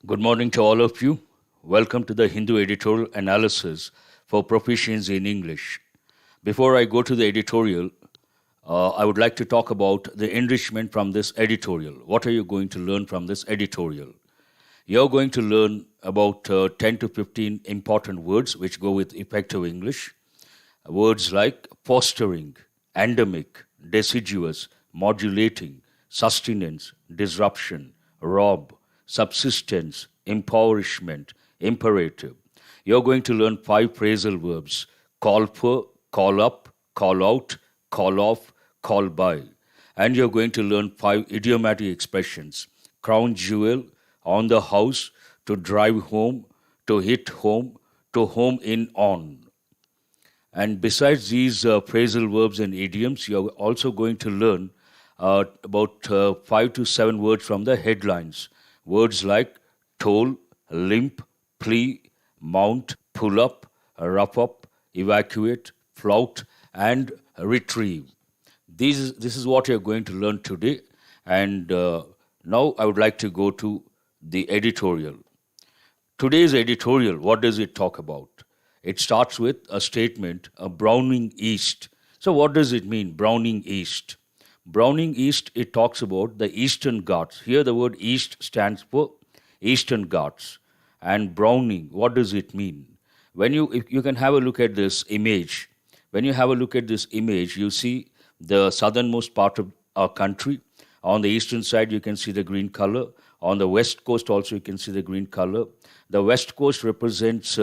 Good morning to all of you. Welcome to the Hindu Editorial Analysis for Proficiency in English. Before I go to the editorial, I would like to talk about the enrichment from this editorial. What are you going to learn from this editorial? You're going to learn about 10 to 15 important words which go with effective English. Words like fostering, endemic, deciduous, modulating, sustenance, disruption, rob, subsistence, impoverishment, imperative. You're going to learn 5 phrasal verbs: call for, call up, call out, call off, call by. And you're going to learn 5 idiomatic expressions: crown jewel, on the house, to drive home, to hit home, to home in on. And besides these phrasal verbs and idioms, you're also going to learn about 5 to 7 words from the headlines. Words like toll, limp, plea, mount, pull up, rough up, evacuate, flout, and retrieve. This is what you're going to learn today. And now I would like to go to the editorial. Today's editorial, what does it talk about? It starts with a statement, a Browning East. So what does it mean, Browning East? Browning East, it talks about the Eastern Ghats. Here the word East stands for Eastern Ghats. And Browning, what does it mean? If you can have a look at this image. When you have a look at this image, you see the southernmost part of our country. On the eastern side, you can see the green color. On the west coast also, you can see the green color. The west coast represents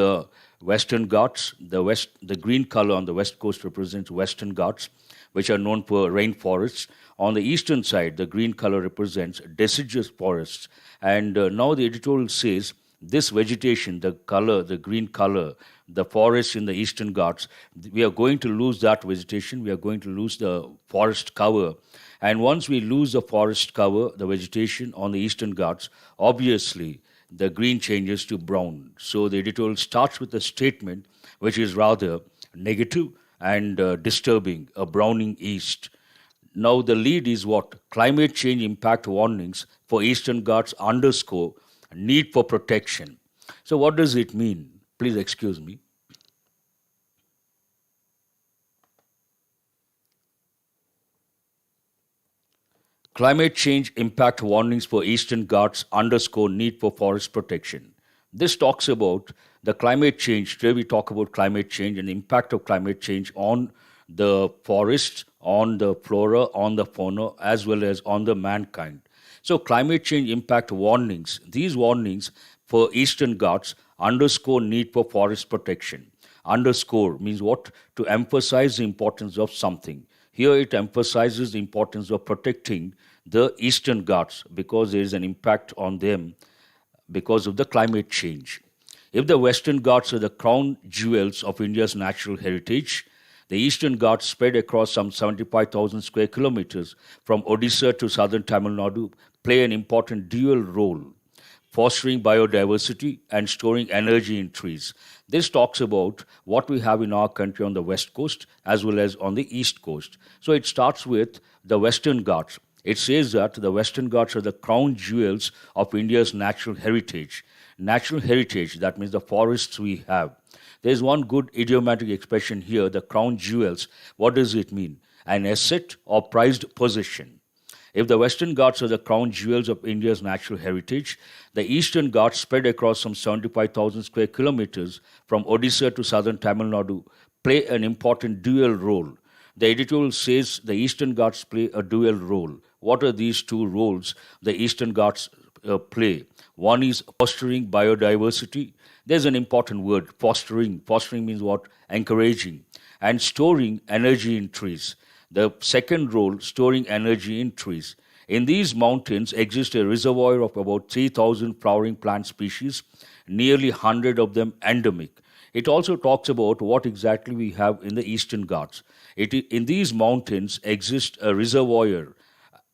Western Ghats. The green color on the west coast represents Western Ghats, which are known for rainforests. On the eastern side, the green color represents deciduous forests. And now the editorial says this vegetation, the color, the green color, the forests in the eastern Ghats, we are going to lose that vegetation. We are going to lose the forest cover. And once we lose the forest cover, the vegetation on the eastern Ghats, obviously the green changes to brown. So the editorial starts with a statement which is rather negative and disturbing, a Browning East. Now the lead is what? Climate change impact warnings for Eastern Ghats underscore need for protection. So what does it mean? Please excuse me. Climate change impact warnings for Eastern Ghats underscore need for forest protection. This talks about the climate change. Today we talk about climate change and the impact of climate change on the forests, on the flora, on the fauna, as well as on the mankind. So climate change impact warnings, these warnings for Eastern Ghats underscore need for forest protection. Underscore means what? To emphasize the importance of something. Here it emphasizes the importance of protecting the Eastern Ghats because there is an impact on them because of the climate change. If the Western Ghats are the crown jewels of India's natural heritage, the Eastern Ghats spread across some 75,000 square kilometers from Odisha to southern Tamil Nadu play an important dual role, fostering biodiversity and storing energy in trees. This talks about what we have in our country on the west coast as well as on the east coast. So it starts with the Western Ghats. It says that the Western Ghats are the crown jewels of India's natural heritage. Natural heritage, that means the forests we have. There's one good idiomatic expression here, the crown jewels. What does it mean? An asset or prized possession. If the Western Ghats are the crown jewels of India's natural heritage, the Eastern Ghats spread across some 75,000 square kilometers from Odisha to southern Tamil Nadu play an important dual role. The editorial says the Eastern Ghats play a dual role. What are these two roles the Eastern Ghats play? One is fostering biodiversity. There's an important word, fostering. Fostering means what? Encouraging. And storing energy in trees. The second role, storing energy in trees. In these mountains exists a reservoir of about 3,000 flowering plant species, nearly 100 of them endemic. It also talks about what exactly we have in the Eastern Ghats. In these mountains exists a reservoir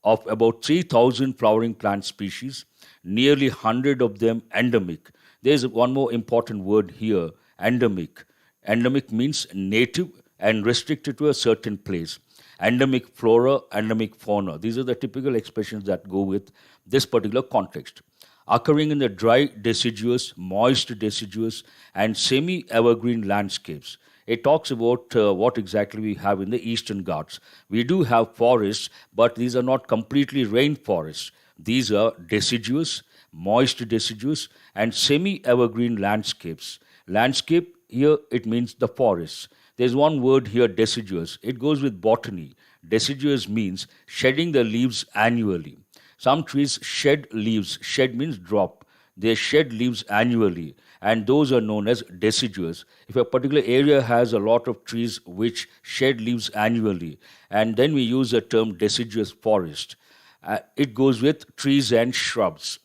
of about 3,000 flowering plant species, nearly 100 of them endemic. There's one more important word here, endemic. Endemic means native and restricted to a certain place. Endemic flora, endemic fauna. These are the typical expressions that go with this particular context. occurring in the dry deciduous, moist deciduous, and semi-evergreen landscapes. It talks about what exactly we have in the Eastern Ghats. We do have forests, but these are not completely rainforests. These are deciduous, moist deciduous, and semi-evergreen landscapes. Landscape, here it means the forests. There's one word here, deciduous. It goes with botany. Deciduous means shedding the leaves annually. Some trees shed leaves. Shed means drop. They shed leaves annually, and those are known as deciduous. If a particular area has a lot of trees which shed leaves annually, and then we use the term deciduous forest, it goes with trees and shrubs.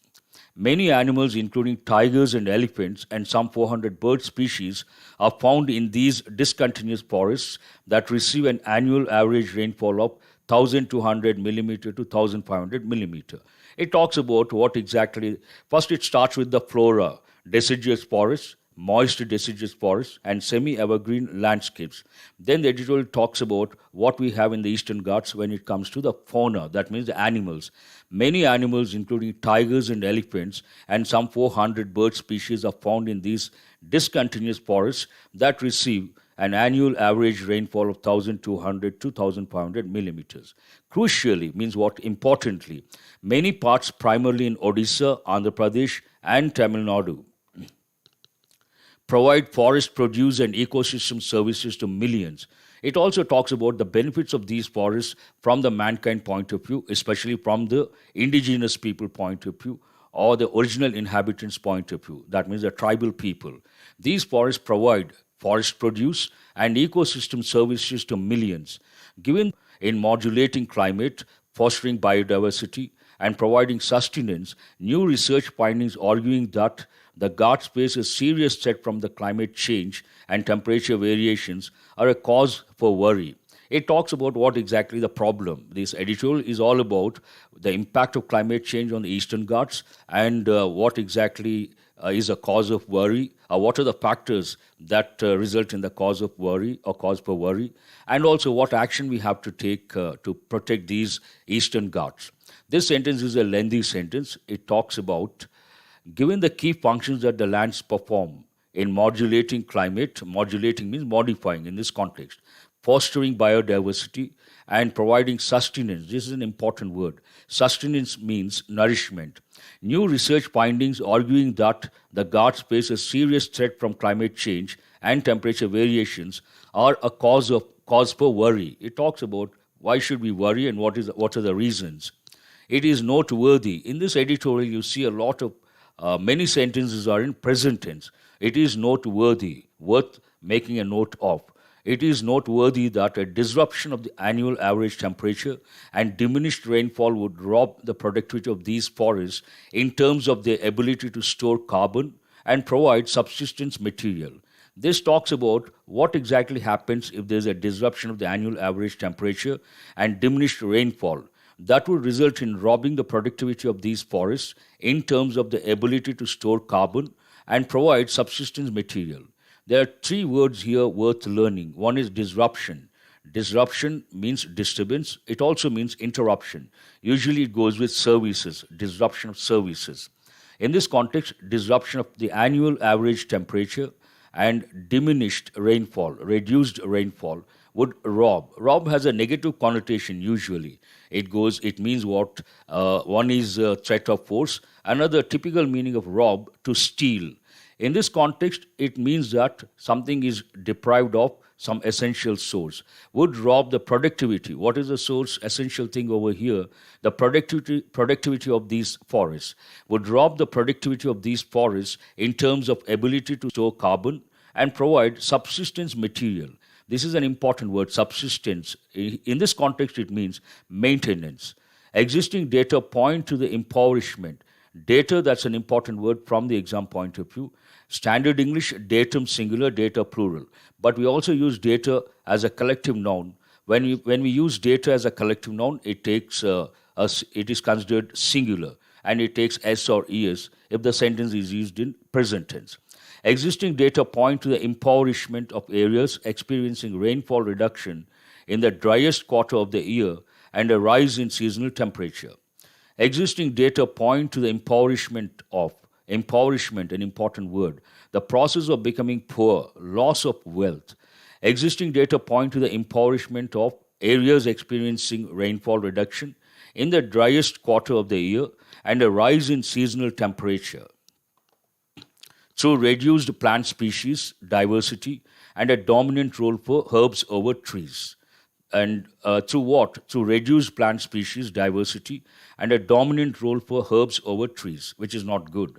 Many animals, including tigers and elephants, and some 400 bird species, are found in these discontinuous forests that receive an annual average rainfall of 1200 millimeter to 1500 millimeter. It talks about what exactly, first it starts with the flora, deciduous forests, moist deciduous forests, and semi-evergreen landscapes. Then the editorial talks about what we have in the Eastern Ghats when it comes to the fauna, that means the animals. Many animals, including tigers and elephants, and some 400 bird species are found in these discontinuous forests that receive an annual average rainfall of 1200 to 1500 millimeters. Crucially, means what? Importantly, many parts, primarily in Odisha, Andhra Pradesh, and Tamil Nadu, provide forest produce and ecosystem services to millions. It also talks about the benefits of these forests from the mankind point of view, especially from the indigenous people point of view or the original inhabitants point of view. That means the tribal people. These forests provide forest produce and ecosystem services to millions. Given in modulating climate, fostering biodiversity, and providing sustenance, new research findings arguing that the Ghats face a serious threat from the climate change and temperature variations are a cause for worry. It talks about what exactly the problem. This editorial is all about the impact of climate change on the Eastern Ghats and what exactly is a cause of worry, what are the factors that result in the cause of worry or cause for worry, and also what action we have to take to protect these Eastern Ghats. This sentence is a lengthy sentence. It talks about given the key functions that the lands perform in modulating climate, modulating means modifying in this context, fostering biodiversity, and providing sustenance. This is an important word. Sustenance means nourishment. New research findings arguing that the Ghats face a serious threat from climate change and temperature variations are a cause for worry. It talks about why should we worry and what are the reasons. It is noteworthy. In this editorial, you see a lot of many sentences are in present tense. It is noteworthy, worth making a note of. It is noteworthy that a disruption of the annual average temperature and diminished rainfall would rob the productivity of these forests in terms of their ability to store carbon and provide subsistence material. This talks about what exactly happens if there is a disruption of the annual average temperature and diminished rainfall. That would result in robbing the productivity of these forests in terms of the ability to store carbon and provide subsistence material. There are three words here worth learning. One is disruption. Disruption means disturbance. It also means interruption. Usually it goes with services, disruption of services. In this context, disruption of the annual average temperature and diminished rainfall, reduced rainfall, would rob. Rob has a negative connotation usually. It means what? One is threat of force. Another typical meaning of rob, to steal. In this context, it means that something is deprived of some essential source. Would rob the productivity. What is the source, essential thing over here? The productivity of these forests. Would rob the productivity of these forests in terms of ability to store carbon and provide subsistence material. This is an important word, subsistence. In this context, it means maintenance. Existing data point to the impoverishment. Data, that's an important word from the exam point of view. Standard English, datum singular, data plural. But we also use data as a collective noun. When we use data as a collective noun, it is considered singular, and it takes s or es if the sentence is used in present tense. Existing data point to the impoverishment of areas experiencing rainfall reduction in the driest quarter of the year and a rise in seasonal temperature. Existing data point to the impoverishment, an important word, the process of becoming poor, loss of wealth. Existing data point to the impoverishment of areas experiencing rainfall reduction in the driest quarter of the year and a rise in seasonal temperature through reduced plant species diversity and a dominant role for herbs over trees. And through what? Through reduced plant species diversity and a dominant role for herbs over trees, which is not good.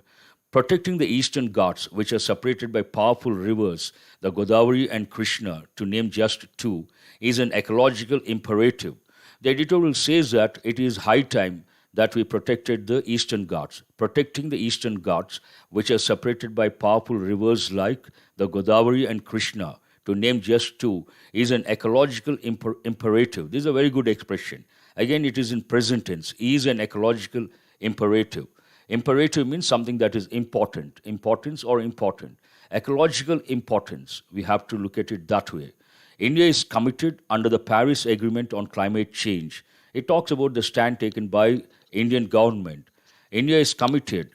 Protecting the eastern Ghats, which are separated by powerful rivers, the Godavari and Krishna, to name just two, is an ecological imperative. The editorial says that it is high time that we protected the eastern Ghats. Protecting the eastern Ghats, which are separated by powerful rivers like the Godavari and Krishna, to name just two, is an ecological imperative. This is a very good expression. Again, it is in present tense. Is an ecological imperative. Imperative means something that is important, importance or important. Ecological importance, we have to look at it that way. India is committed under the Paris Agreement on Climate Change. It talks about the stand taken by Indian government. India is committed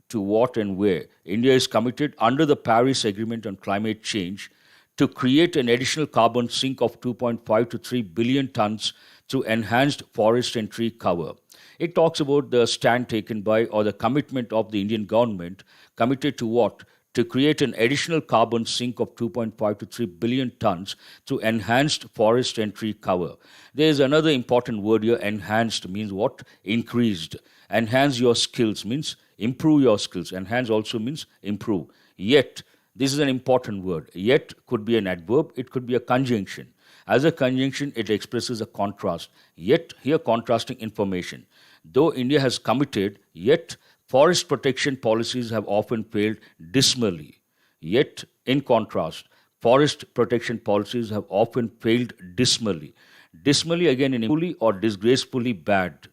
to what and where? India is committed under the Paris Agreement on Climate Change to create an additional carbon sink of 2.5 to 3 billion tons through enhanced forest and tree cover. It talks about the stand taken by or the commitment of the Indian government committed to what? To create an additional carbon sink of 2.5 to 3 billion tons through enhanced forest and tree cover. There is another important word here. Enhanced means what? Increased. Enhance your skills means improve your skills. Enhance also means improve. Yet, this is an important word. Yet could be an adverb, it could be a conjunction. As a conjunction, it expresses a contrast. Yet, here contrasting information. Though India has committed, yet forest protection policies have often failed dismally. Yet, in contrast, forest protection policies have often failed dismally. Dismally, again, in fully or disgracefully bad.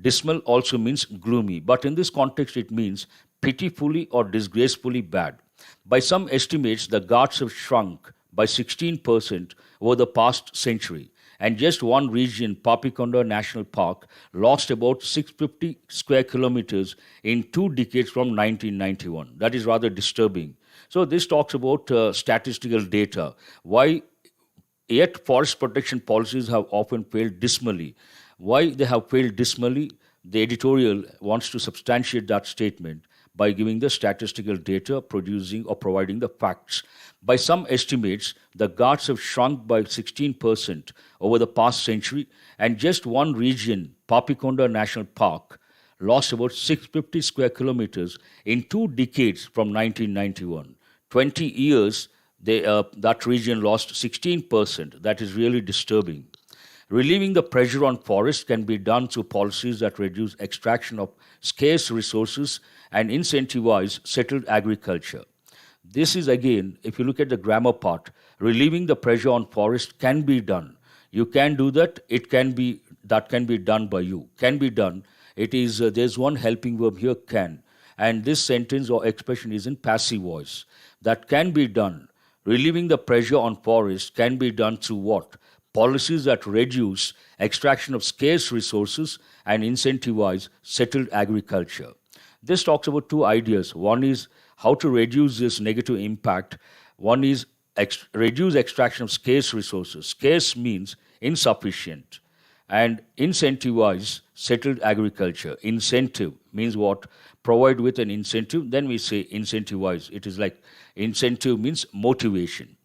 Dismal also means gloomy, but in this context, it means pitifully or disgracefully bad. By some estimates, the Ghats have shrunk by 16% over the past century, and just one region, Papikonda National Park, lost about 650 square kilometers in 2 decades from 1991. That is rather disturbing. So this talks about statistical data. Why yet forest protection policies have often failed dismally. Why they have failed dismally? The editorial wants to substantiate that statement by giving the statistical data, producing or providing the facts. By some estimates, the Ghats have shrunk by 16% over the past century, and just one region, Papikonda National Park, lost about 650 square kilometers in 2 decades from 1991. 20 years, that region lost 16%. That is really disturbing. Relieving the pressure on forests can be done through policies that reduce extraction of scarce resources and incentivize settled agriculture. This is again, if you look at the grammar part, relieving the pressure on forest can be done. You can do that. That can be done by you. Can be done. It is there's one helping verb here, can, and this sentence or expression is in passive voice. That can be done. Relieving the pressure on forest can be done through what? Policies that reduce extraction of scarce resources and incentivize settled agriculture. This talks about two ideas. One is how to reduce this negative impact. One is reduce extraction of scarce resources. Scarce means insufficient. And incentivize settled agriculture. Incentive means what? Provide with an incentive. Then we say incentivize. It is like incentive means motivation.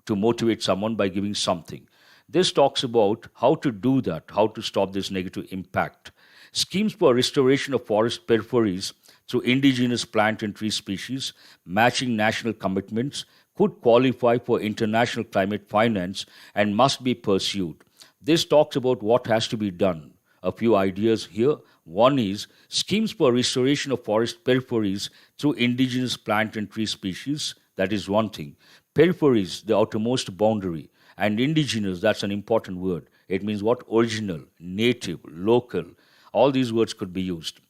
To motivate someone by giving something. This talks about how to do that, how to stop this negative impact. Schemes for restoration of forest peripheries through indigenous plant and tree species, matching national commitments, could qualify for international climate finance and must be pursued. This talks about what has to be done. A few ideas here. One is schemes for restoration of forest peripheries through indigenous plant and tree species. That is one thing. Peripheries, the outermost boundary. And indigenous, that's an important word. It means what? Original, native, local. All these words could be used.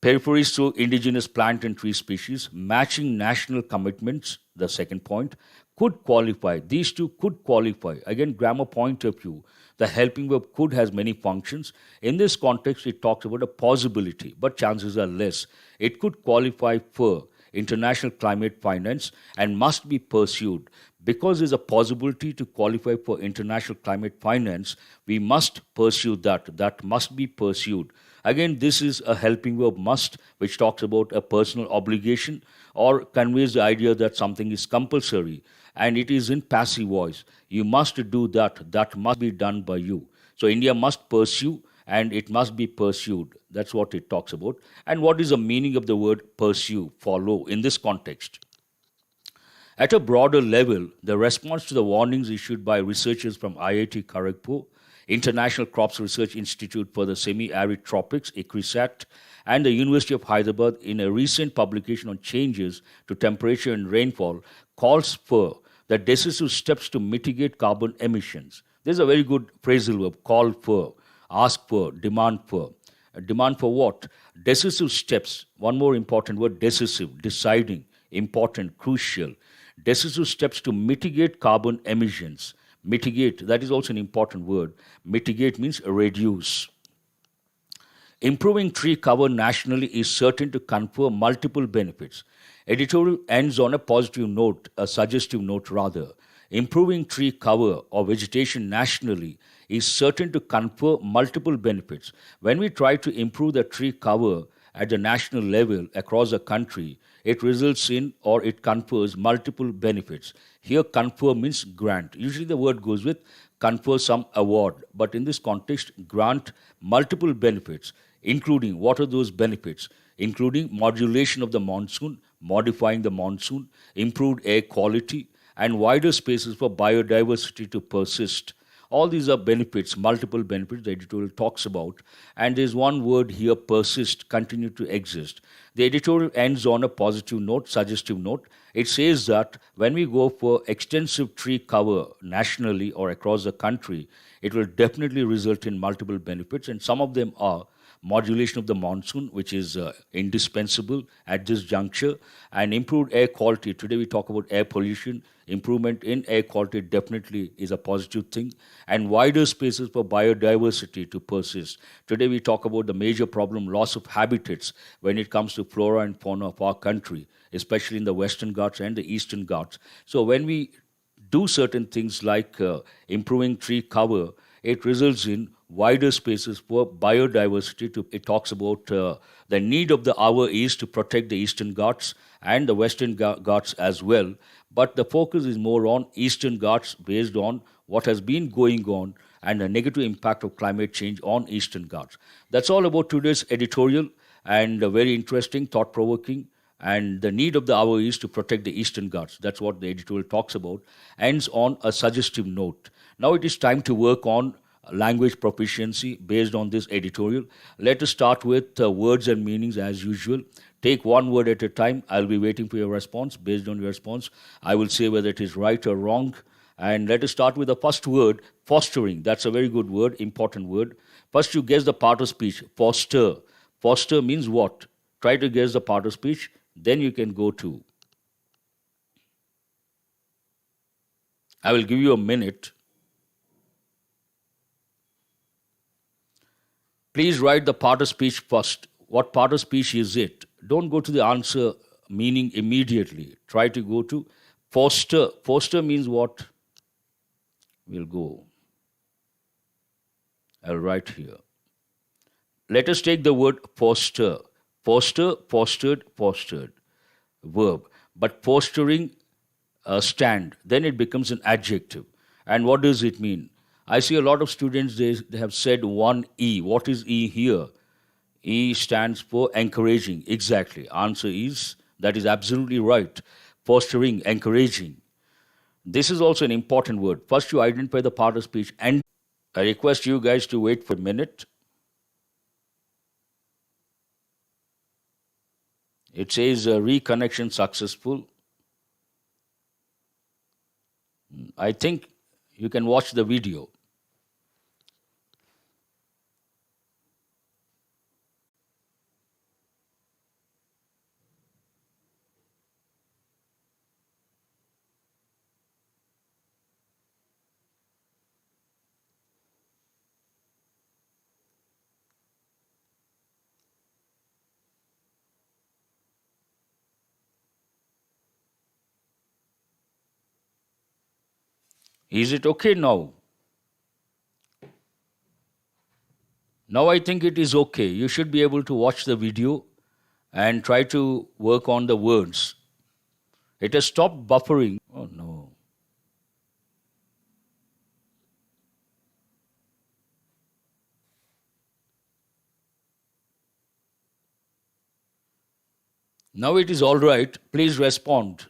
Peripheries through indigenous plant and tree species, matching national commitments, the second point, could qualify. These two could qualify. Again, grammar point of view, the helping verb could has many functions. In this context, it talks about a possibility, but chances are less. It could qualify for international climate finance and must be pursued. Because there's a possibility to qualify for international climate finance, we must pursue that. That must be pursued. Again, this is a helping verb must, which talks about a personal obligation or conveys the idea that something is compulsory, and it is in passive voice. You must do that. That must be done by you. So India must pursue and it must be pursued. That's what it talks about. And what is the meaning of the word pursue, follow in this context? At a broader level, the response to the warnings issued by researchers from IIT Kharagpur, International Crops Research Institute for the Semi-Arid Tropics, ICRISAT, and the University of Hyderabad in a recent publication on changes to temperature and rainfall calls for the decisive steps to mitigate carbon emissions. There's a very good phrasal verb, call for, ask for, demand for. Demand for what? Decisive steps. One more important word, decisive, deciding, important, crucial. Decisive steps to mitigate carbon emissions. Mitigate, that is also an important word. Mitigate means reduce. Improving tree cover nationally is certain to confer multiple benefits. Editorial ends on a positive note, a suggestive note rather. Improving tree cover or vegetation nationally is certain to confer multiple benefits. When we try to improve the tree cover at the national level across the country, it results in or it confers multiple benefits. Here, confer means grant. Usually the word goes with confer some award, but in this context, grant multiple benefits, including what are those benefits? Including modulation of the monsoon, modifying the monsoon, improved air quality, and wider spaces for biodiversity to persist. All these are benefits, multiple benefits the editorial talks about. And there's one word here, persist, continue to exist. The editorial ends on a positive note, suggestive note. It says that when we go for extensive tree cover nationally or across the country, it will definitely result in multiple benefits. And some of them are modulation of the monsoon, which is indispensable at this juncture, and improved air quality. Today we talk about air pollution. Improvement in air quality definitely is a positive thing, and wider spaces for biodiversity to persist. Today we talk about the major problem, loss of habitats, when it comes to flora and fauna of our country, especially in the Western Ghats and the Eastern Ghats. So when we do certain things like improving tree cover, it results in wider spaces for biodiversity. It talks about the need of the hour is to protect the Eastern Ghats and the Western Ghats as well. But the focus is more on Eastern Ghats based on what has been going on and the negative impact of climate change on Eastern Ghats. That's all about today's editorial, and very interesting, thought-provoking. And the need of the hour is to protect the Eastern Ghats. That's what the editorial talks about. Ends on a suggestive note. Now it is time to work on language proficiency based on this editorial. Let us start with words and meanings as usual. Take one word at a time. I'll be waiting for your response. Based on your response, I will say whether it is right or wrong. And let us start with the first word, fostering. That's a very good word, important word. First, you guess the part of speech, foster. Foster means what? Try to guess the part of speech. Then you can go to. I will give you a minute. Please write the part of speech first. What part of speech is it? Don't go to the answer meaning immediately. Try to go to foster. Foster means what? We'll go. I'll write here. Let us take the word foster. Foster, fostered, fostered. Verb. But fostering stand. Then it becomes an adjective. And what does it mean? I see a lot of students, they have said one E. What is E here? E stands for encouraging. Exactly. Answer is, that is absolutely right. Fostering, encouraging. This is also an important word. First, you identify the part of speech, and I request you guys to wait for a minute. It says reconnection successful. I think you can watch the video. Is it okay now? Now I think it is okay. You should be able to watch the video and try to work on the words. It has stopped buffering. Oh no. Now it is all right. Please respond.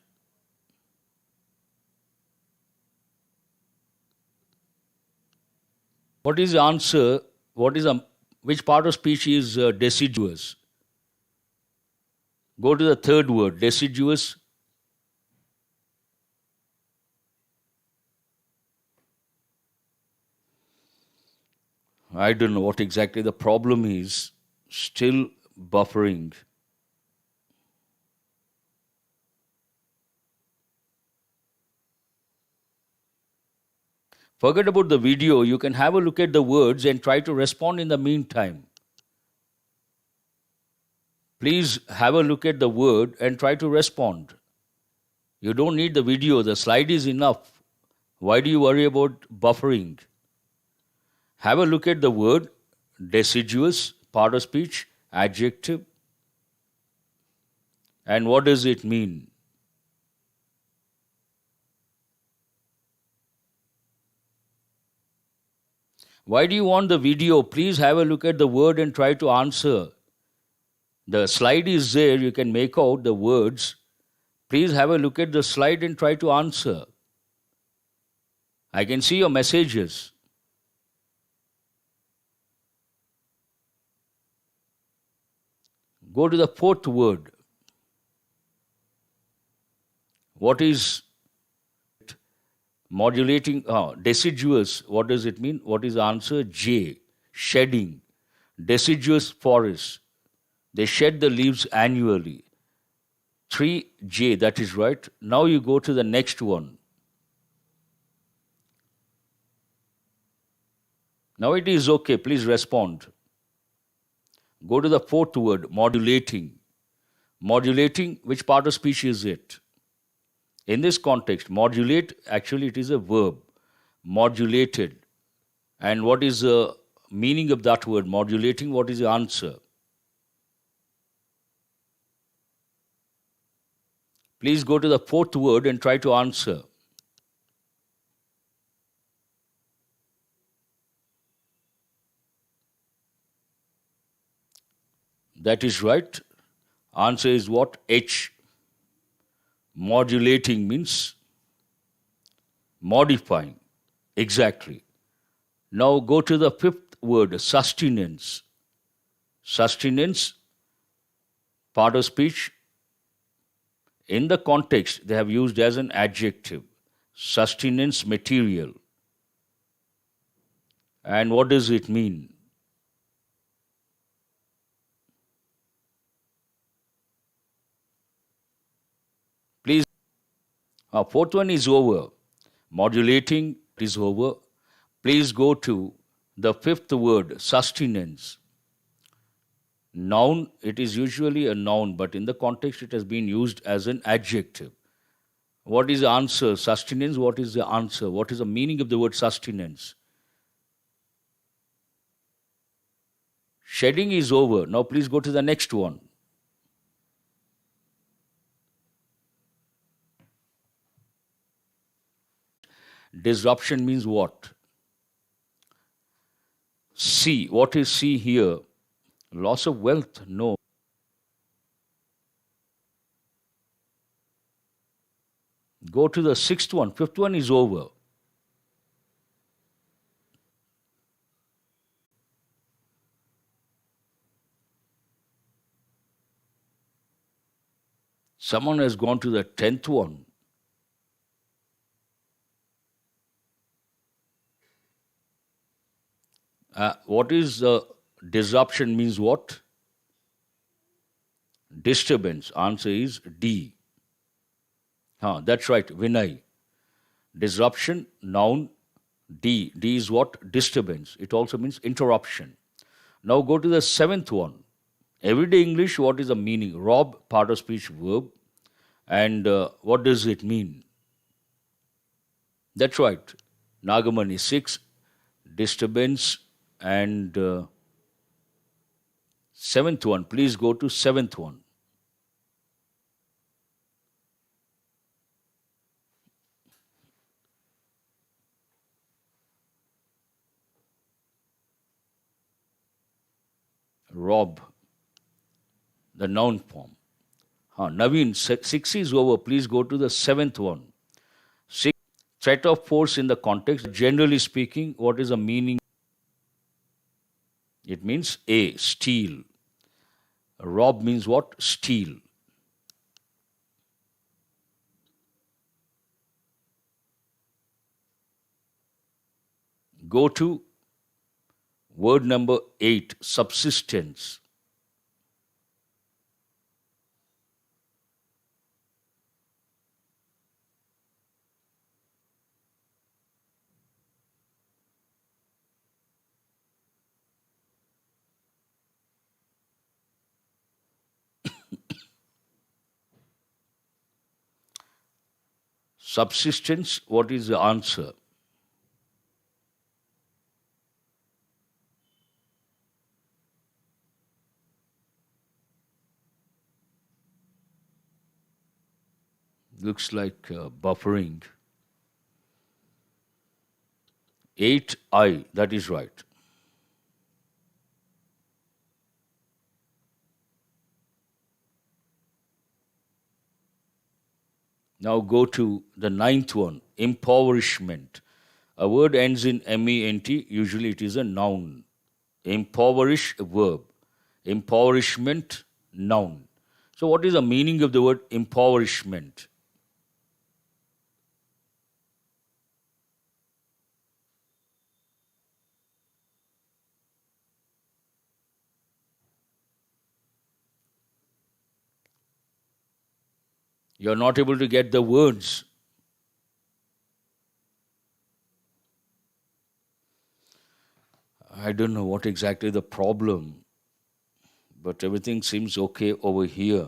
What is the answer? Which part of speech is deciduous? Go to the third word, deciduous. I don't know what exactly the problem is. Still buffering. Forget about the video. You can have a look at the words and try to respond in the meantime. Please have a look at the word and try to respond. You don't need the video. The slide is enough. Why do you worry about buffering? Have a look at the word, deciduous, part of speech, adjective. And what does it mean? Why do you want the video? Please have a look at the word and try to answer. The slide is there. You can make out the words. Please have a look at the slide and try to answer. I can see your messages. Go to the fourth word. What is modulating? Deciduous. What does it mean? What is the answer? J. Shedding. Deciduous forest. They shed the leaves annually. 3J, that is right. Now you go to the next one. Now it is okay. Please respond. Go to the fourth word, modulating. Modulating, which part of speech is it? In this context, modulate, actually it is a verb. Modulated. And what is the meaning of that word? Modulating, what is the answer? Please go to the fourth word and try to answer. That is right. Answer is what? H. Modulating means modifying. Exactly. Now go to the fifth word, sustenance. Sustenance, part of speech. In the context, they have used as an adjective. Sustenance material. And what does it mean? Please. Fourth one is over. Modulating is over. Please go to the fifth word, sustenance. Noun, it is usually a noun, but in the context it has been used as an adjective. What is the answer? Sustenance, what is the answer? What is the meaning of the word sustenance? Shedding is over. Now please go to the next one. Disruption means what? C. What is C here? Loss of wealth? No. Go to the sixth one. Fifth one is over. Someone has gone to the 10th one. What is disruption means what? Disturbance. Answer is D. That's right, Vinay. Disruption, noun, D. D is what? Disturbance. It also means interruption. Now go to the seventh one. Everyday English, what is the meaning? Rob, part of speech, verb. And what does it mean? That's right. Nagamani 6, disturbance, and seventh one. Please go to seventh one. Rob, the noun form. Naveen, six is over. Please go to the seventh one. Six, threat of force in the context. Generally speaking, what is the meaning? It means A, steal. Rob means what? Steal. Go to word number 8, subsistence. Subsistence, what is the answer? Looks like buffering. 8I, that is right. Now go to the ninth one, impoverishment. A word ends in ment, usually it is a noun. Impoverish, a verb. Impoverishment, noun. So, what is the meaning of the word impoverishment? You're not able to get the words. I don't know what exactly the problem, but everything seems okay over here.